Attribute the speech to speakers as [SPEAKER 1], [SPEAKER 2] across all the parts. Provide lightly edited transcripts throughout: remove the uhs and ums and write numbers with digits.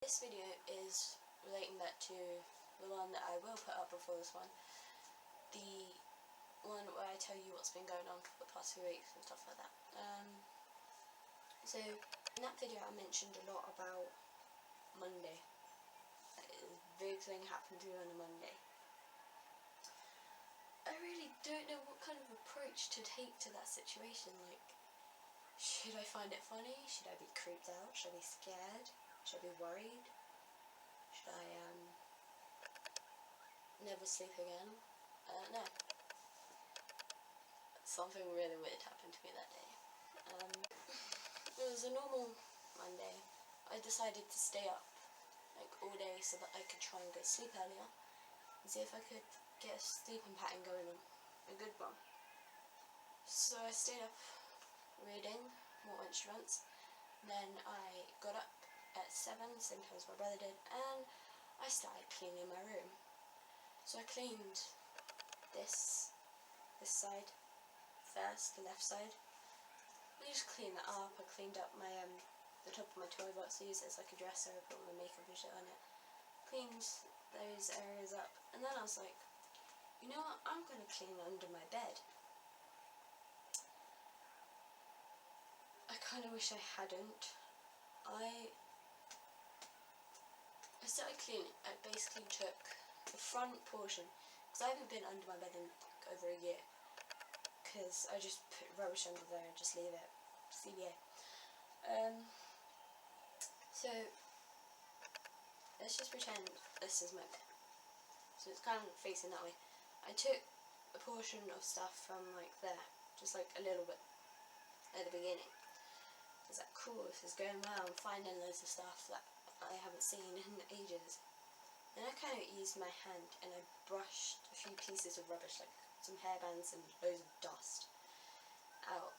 [SPEAKER 1] This video is relating back to the one that I will put up before this one. The one where I tell you what's been going on for the past few weeks and stuff like that. So in that video I mentioned a lot about Monday. A big thing happened to me on a Monday. I really don't know what kind of approach to take to that situation. Like, should I find it funny? Should I be creeped out? Should I be scared? Should I be worried? Should I never sleep again? No. Something really weird happened to me that day. It was a normal Monday. I decided to stay up like all day so that I could try and go to sleep earlier and see if I could get a sleeping pattern going on, a good one. So I stayed up reading more instruments. Then I got up at 7, same time as my brother did, and I started cleaning my room. So I cleaned this side first, the left side. I just cleaned that up. I cleaned up my the top of my toy box. I used it as like a dresser. I put my makeup and shit on it. Cleaned those areas up, and then I was like, you know what? I'm gonna clean under my bed. I kind of wish I hadn't. I started cleaning. I basically took the front portion, because I haven't been under my bed in like over a year, because I just put rubbish under there and just leave it. CBA. So let's just pretend this is my bed. So it's kind of facing that way. I took a portion of stuff from like there, just like a little bit at the beginning. I was like, cool, this is going well. I'm finding loads of stuff that I haven't seen in ages. Then I kind of used my hand and I brushed a few pieces of rubbish, like some hairbands and loads of dust, out.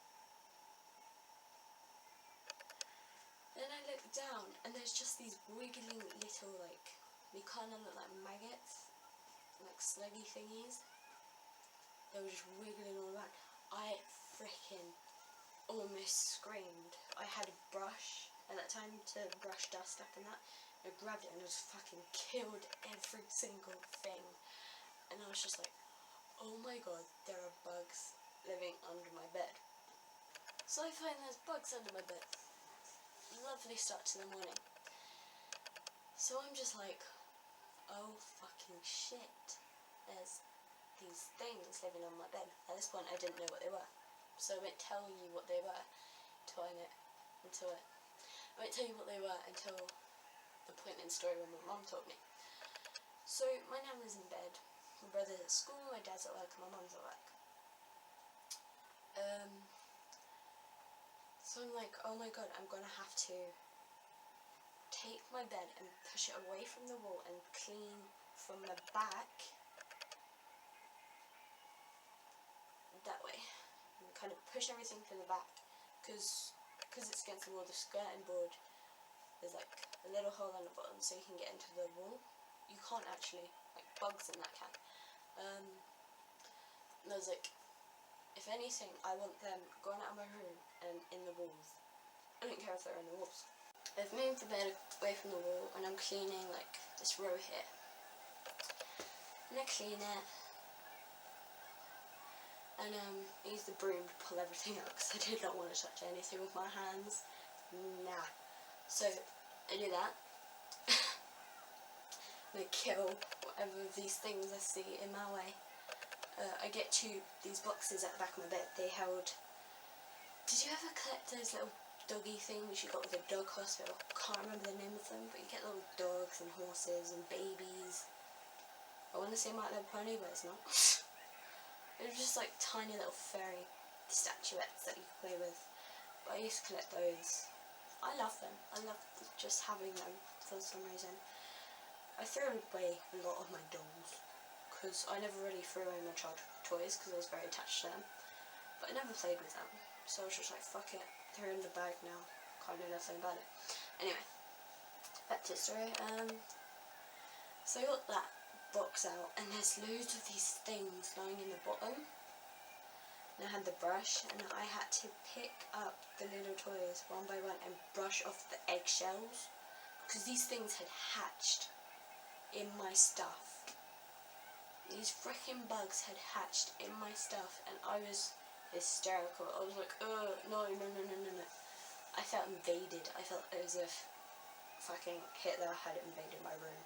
[SPEAKER 1] Then I looked down and there's just these wiggling little, like, they kind of look like maggots, like sluggy thingies. They were just wiggling all around. I freaking almost screamed. I had a brush at that time to brush dust up and that. I grabbed it and I just fucking killed every single thing. And I was just like, oh my god, there are bugs living under my bed. So I find there's bugs under my bed. Lovely start to the morning. So I'm just like, oh fucking shit. There's these things living on my bed. At this point I didn't know what they were. So I won't tell you what they were until I won't tell you what they were until the point in the story when my mum told me. So my nan was in bed, my brother's at school, my dad's at work, and my mum's at work. So I'm like, oh my god, I'm gonna have to take my bed and push it away from the wall and clean from the back that way. And kind of push everything to the back, because it's against the wall. The skirting board, there's like a little hole on the bottom so you can get into the wall. You can't actually, like, bugs in that can. And I was like, if anything, I want them going out of my room and in the walls. I don't care if they're in the walls. I've moved the bed away from the wall and I'm cleaning like this row here. And I clean it. And I use the broom to pull everything out because I did not want to touch anything with my hands. Nah. So I do that. And I kill whatever of these things I see in my way. I get to these boxes at the back of my bed. They held... Did you ever collect those little doggy things you got with a dog hospital? Can't remember the name of them, but you get little dogs and horses and babies. I want to say My Little Pony, but it's not. They're just like tiny little fairy statuettes that you can play with. But I used to collect those. I love them. I love just having them for some reason. I threw away a lot of my dolls, because I never really threw away my childhood toys because I was very attached to them. But I never played with them. So I was just like, fuck it, they're in the bag now. Can't do nothing about it. Anyway, back to the story. So I got that box out and there's loads of these things lying in the bottom. And I had the brush and I had to pick up the little toys one by one and brush off the eggshells. because these things had hatched in my stuff. These freaking bugs had hatched in my stuff, and I was hysterical. I was like, no. I felt invaded. I felt as if fucking Hitler had invaded my room.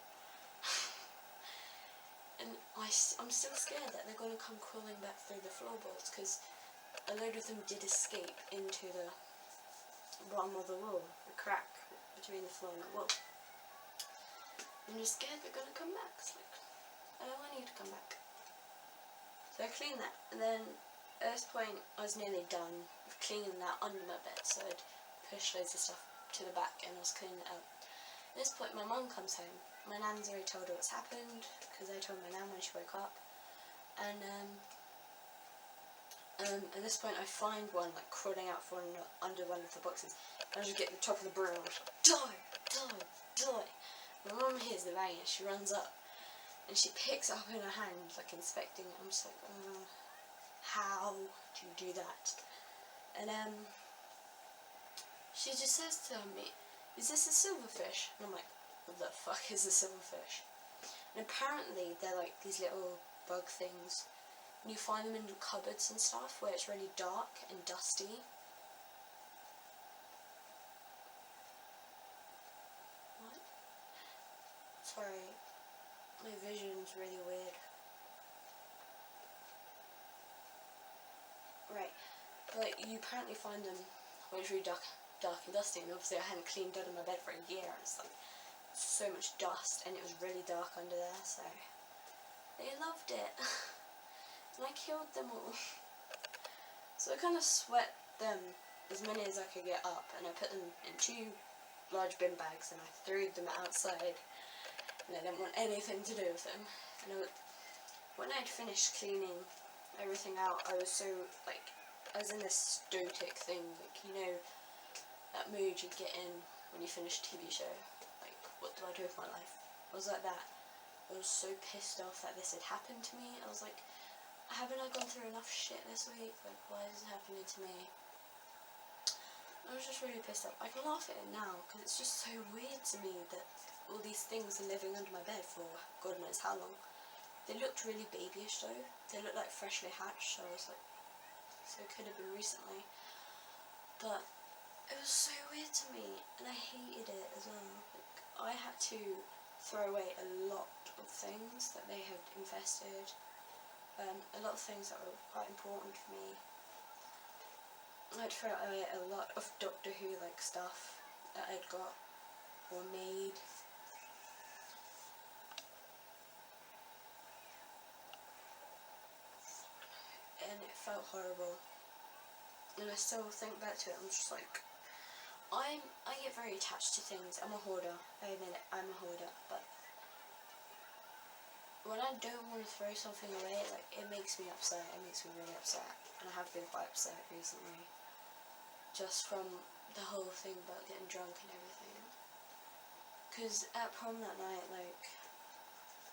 [SPEAKER 1] And I'm still scared that they're going to come crawling back through the floorboards, because a load of them did escape into the bottom of the wall, the crack between the floor and the wall. I'm just scared they're going to come back. It's like, I don't want you to come back. So I cleaned that, and then at this point I was nearly done with cleaning that under my bed, so I'd pushed loads of stuff to the back and I was cleaning it up. At this point my mum comes home. My nan's already told her what's happened, because I told my nan when she woke up. And at this point I find one like crawling out from under one of the boxes. And I just get to the top of the broom and I was like, die. My mum hears the bang and she runs up and she picks it up in her hand, like inspecting it. I'm just like, how do you do that? And she just says to me, is this a silverfish? And I'm like, what the fuck is a silverfish? And apparently they're like these little bug things. And you find them in cupboards and stuff where it's really dark and dusty. What? Sorry, my vision's really weird. Right, but you apparently find them when it's really dark and dusty, and obviously I hadn't cleaned under my bed for a year, and it's like so much dust, and it was really dark under there, so they loved it. And I killed them all. So I kind of swept them, as many as I could get up, and I put them in 2 large bin bags and I threw them outside, and I didn't want anything to do with them. And when I'd finished cleaning everything out, I was so, like, I was in this stoic thing, like, you know, that mood you get in when you finish a TV show, like, what do I do with my life? I was like that. I was so pissed off that this had happened to me. I was like, haven't I gone through enough shit this week? Like, why is it happening to me? I was just really pissed off. I can laugh at it now, because it's just so weird to me that all these things are living under my bed for God knows how long. They looked really babyish though. They looked like freshly hatched, so I was like, so it could have been recently. But it was so weird to me, and I hated it as well. Like, I had to throw away a lot of things that they had infested. A lot of things that were quite important for me. I'd throw away a lot of Doctor Who like stuff that I'd got or made. And it felt horrible. And I still think back to it, I'm just like, I get very attached to things. I'm a hoarder. I admit it, I'm a hoarder, but when I don't want to throw something away, like, it makes me upset. It makes me really upset. And I have been quite upset recently. Just from the whole thing about getting drunk and everything. Because at prom that night, like,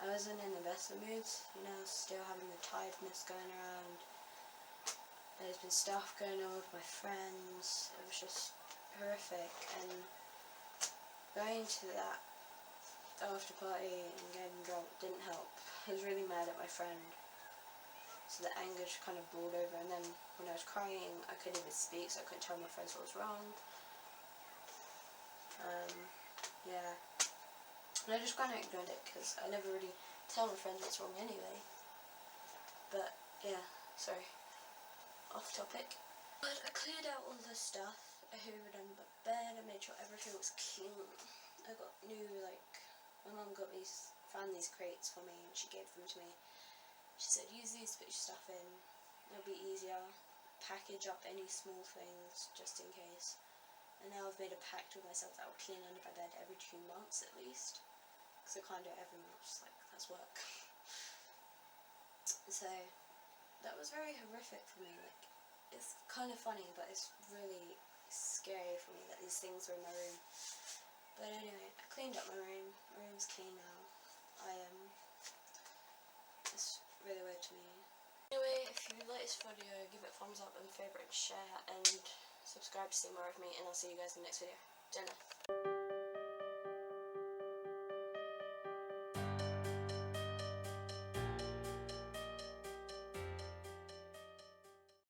[SPEAKER 1] I wasn't in the best of moods. You know, still having the tiredness going around. There's been stuff going on with my friends. It was just horrific. And going to that after party and getting drunk didn't help. I was really mad at my friend, so the anger just kind of boiled over, and then when I was crying I couldn't even speak, so I couldn't tell my friends what was wrong. Yeah, and I just kind of ignored it because I never really tell my friends what's wrong anyway. But yeah, sorry, off topic. But I cleared out all the stuff. I hoovered under my bed. I made sure everything was clean. I got new, like, my mum found these crates for me, and she gave them to me. She said, use these to put your stuff in. It'll be easier. Package up any small things, just in case. And now I've made a pact with myself that I'll clean under my bed every 2 months at least. Because I can't do it every month, just like, that's work. So, that was very horrific for me. Like, it's kind of funny, but it's really scary for me that these things are in my room. But anyway, I cleaned up my room. My room's clean now. It's really weird to me. Anyway, if you like this video, give it a thumbs up and favourite and share, and subscribe to see more of me, and I'll see you guys in the next video. Jenna.